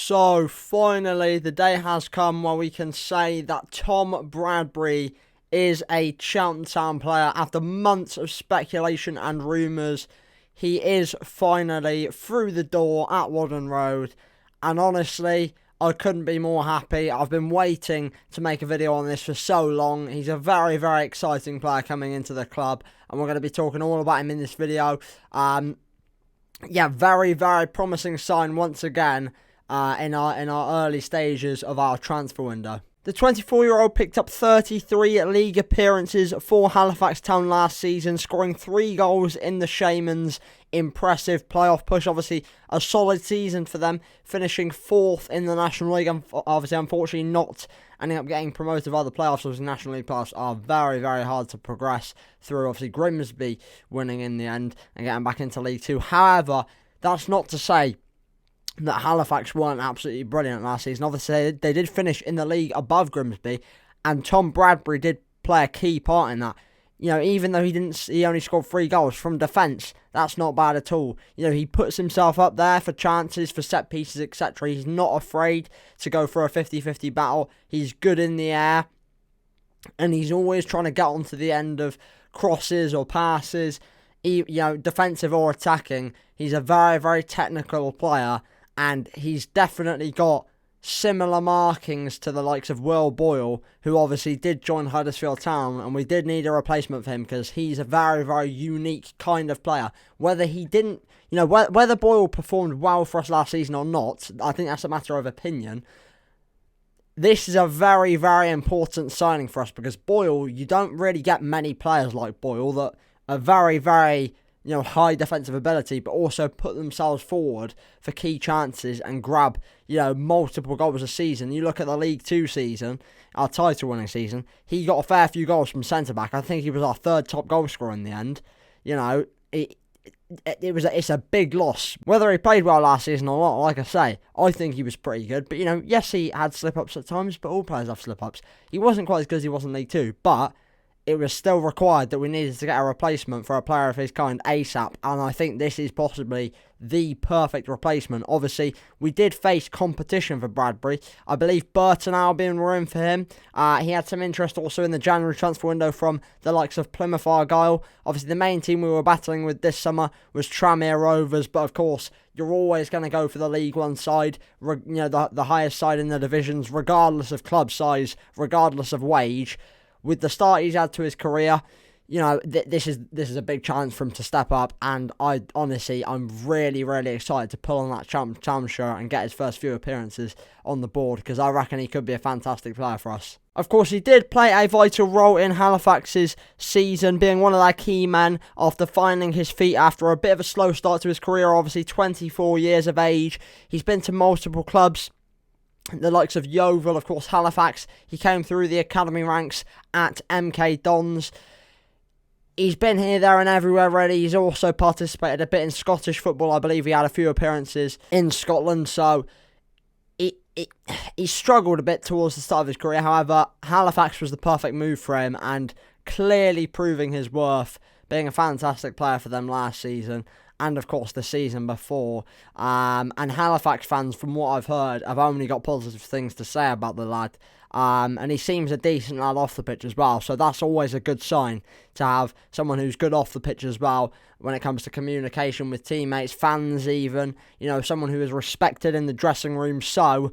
So finally, the day has come where we can say that Tom Bradbury is a Cheltenham player. After months of speculation and rumours, he is finally through the door at Whaddon Road. And honestly, I couldn't be more happy. I've been waiting to make a video on this for so long. He's a very, very exciting player coming into the club, and we're going to be talking all about him in this video. Very, very promising sign once again in our early stages of our transfer window. The 24-year-old picked up 33 league appearances for Halifax Town last season, scoring 3 goals in the Shaman's impressive playoff push. Obviously, a solid season for them, finishing 4th in the National League. Obviously, unfortunately, not ending up getting promoted by the playoffs. Obviously, National League playoffs are very, very hard to progress through. Obviously, Grimsby winning in the end and getting back into League 2. However, that's not to say that Halifax weren't absolutely brilliant last season. Obviously, they did finish in the league above Grimsby, and Tom Bradbury did play a key part in that. You know, even though he only scored 3 goals from defence, that's not bad at all. You know, he puts himself up there for chances, for set pieces, etc. He's not afraid to go for a 50-50 battle. He's good in the air, and he's always trying to get onto the end of crosses or passes, defensive or attacking. He's a very, very technical player, and he's definitely got similar markings to the likes of Will Boyle, who obviously did join Huddersfield Town, and we did need a replacement for him because he's a very, very unique kind of player. Whether Boyle performed well for us last season or not, I think that's a matter of opinion. This is a very, very important signing for us because Boyle, you don't really get many players like Boyle that are very, very high defensive ability, but also put themselves forward for key chances and grab, multiple goals a season. You look at the League 2 season, our title-winning season, he got a fair few goals from centre-back. I think he was our 3rd top goal scorer in the end. It's a big loss. Whether he played well last season or not, like I say, I think he was pretty good. But, yes, he had slip-ups at times, but all players have slip-ups. He wasn't quite as good as he was in League 2, but it was still required that we needed to get a replacement for a player of his kind ASAP, and I think this is possibly the perfect replacement. Obviously, we did face competition for Bradbury. I believe Burton Albion were in for him. He had some interest also in the January transfer window from the likes of Plymouth Argyle. Obviously, the main team we were battling with this summer was Tranmere Rovers, but of course, you're always going to go for the League One side, the highest side in the divisions, regardless of club size, regardless of wage. With the start he's had to his career, this is a big chance for him to step up, and I'm really, really excited to pull on that Cheltenham shirt and get his first few appearances on the board, because I reckon he could be a fantastic player for us. Of course, he did play a vital role in Halifax's season, being one of their key men after finding his feet after a bit of a slow start to his career. Obviously, 24 years of age. He's been to multiple clubs, the likes of Yeovil, of course, Halifax. He came through the academy ranks at MK Dons. He's been here, there and everywhere, really. He's also participated a bit in Scottish football. I believe he had a few appearances in Scotland, so he struggled a bit towards the start of his career. However, Halifax was the perfect move for him, and clearly proving his worth, being a fantastic player for them last season, and of course the season before. And Halifax fans, from what I've heard, have only got positive things to say about the lad. And he seems a decent lad off the pitch as well, so that's always a good sign to have someone who's good off the pitch as well when it comes to communication with teammates, fans even, someone who is respected in the dressing room. So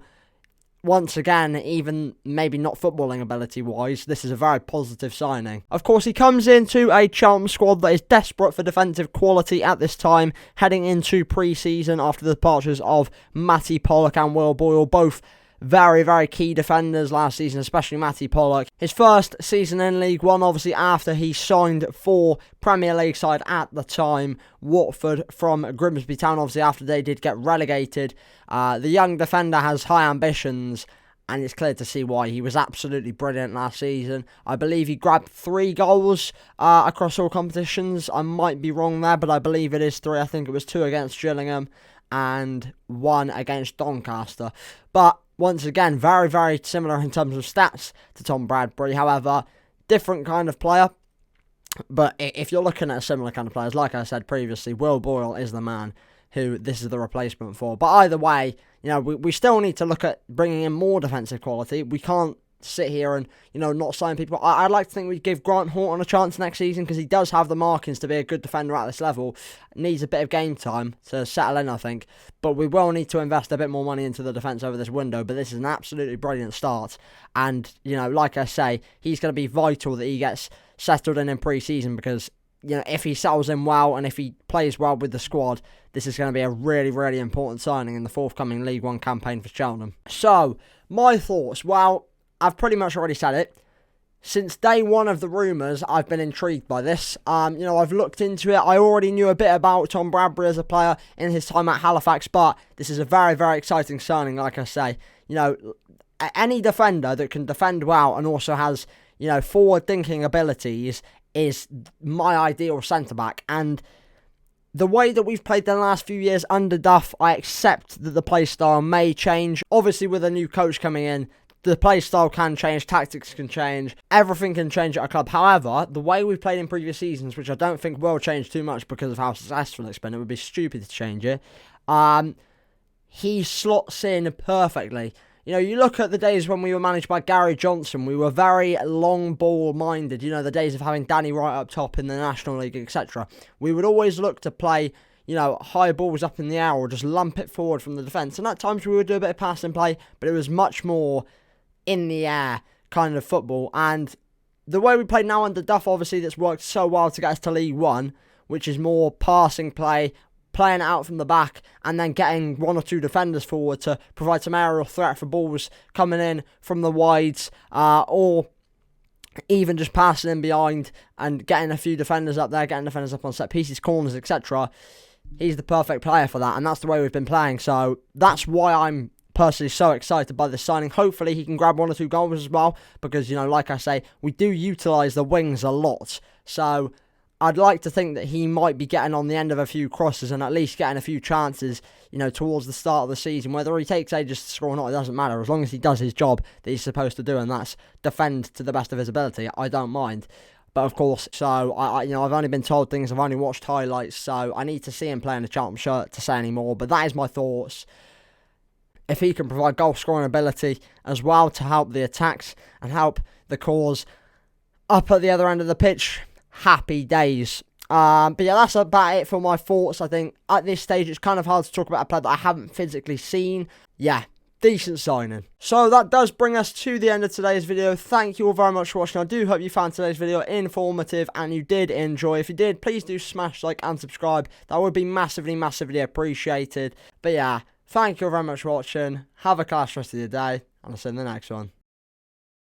once again, even maybe not footballing ability-wise, this is a very positive signing. Of course, he comes into a Cheltenham squad that is desperate for defensive quality at this time, heading into pre-season after the departures of Matty Pollock and Will Boyle, both very, very key defenders last season, especially Matty Pollock. His first season in League One, obviously, after he signed for Premier League side at the time, Watford, from Grimsby Town, obviously, after they did get relegated. The young defender has high ambitions, and it's clear to see why. He was absolutely brilliant last season. I believe he grabbed 3 goals across all competitions. I might be wrong there, but I believe it is 3. I think it was 2 against Cheltenham and 1 against Doncaster. But once again, very, very similar in terms of stats to Tom Bradbury. However, different kind of player. But if you're looking at a similar kind of players, like I said previously, Will Boyle is the man who this is the replacement for. But either way, You know, we still need to look at bringing in more defensive quality. We can't sit here and, you know, not sign people. I'd like to think we'd give Grant Horton a chance next season because he does have the markings to be a good defender at this level. Needs a bit of game time to settle in, I think. But we will need to invest a bit more money into the defence over this window. But this is an absolutely brilliant start. And, you know, like I say, he's going to be vital that he gets settled in pre-season because, you know, if he settles in well and if he plays well with the squad, this is going to be a really, really important signing in the forthcoming League One campaign for Cheltenham. So, my thoughts. Well, I've pretty much already said it. Since day one of the rumours, I've been intrigued by this. You know, I've looked into it. I already knew a bit about Tom Bradbury as a player in his time at Halifax, but this is a very, very exciting signing, like I say. You know, any defender that can defend well and also has, you know, forward-thinking abilities is my ideal centre-back. And the way that we've played the last few years under Duff, I accept that the play style may change. Obviously, with a new coach coming in, the play style can change, tactics can change, everything can change at a club. However, the way we've played in previous seasons, which I don't think will change too much because of how successful it's been, it would be stupid to change it, he slots in perfectly. You know, you look at the days when we were managed by Gary Johnson, we were very long ball minded, you know, the days of having Danny Wright up top in the National League, etc. We would always look to play, you know, high balls up in the air or just lump it forward from the defence. And at times we would do a bit of passing play, but it was much more in the air kind of football. And the way we play now under Duff, obviously, that's worked so well to get us to League One, which is more passing play, playing it out from the back, and then getting one or two defenders forward to provide some aerial threat for balls coming in from the wides, or even just passing in behind and getting a few defenders up there, getting defenders up on set pieces, corners, etc. He's the perfect player for that, and that's the way we've been playing. So that's why I'm personally so excited by this signing. Hopefully he can grab one or two goals as well, because, you know, like I say, we do utilise the wings a lot. So I'd like to think that he might be getting on the end of a few crosses and at least getting a few chances, you know, towards the start of the season. Whether he takes ages to score or not, it doesn't matter. As long as he does his job that he's supposed to do, and that's defend to the best of his ability, I don't mind. But of course, so you know, I've only been told things, I've only watched highlights, so I need to see him play in a Cheltenham shirt to say any more. But that is my thoughts. If he can provide goal scoring ability as well to help the attacks and help the cause up at the other end of the pitch, happy days. But yeah, that's about it for my thoughts. I think at this stage it's kind of hard to talk about a player that I haven't physically seen. Yeah, decent signing. So that does bring us to the end of today's video. Thank you all very much for watching. I do hope you found today's video informative and you did enjoy. If you did, please do smash like and subscribe. That would be massively, massively appreciated. But yeah, thank you all very much for watching. Have a class rest of your day, and I'll see you in the next one.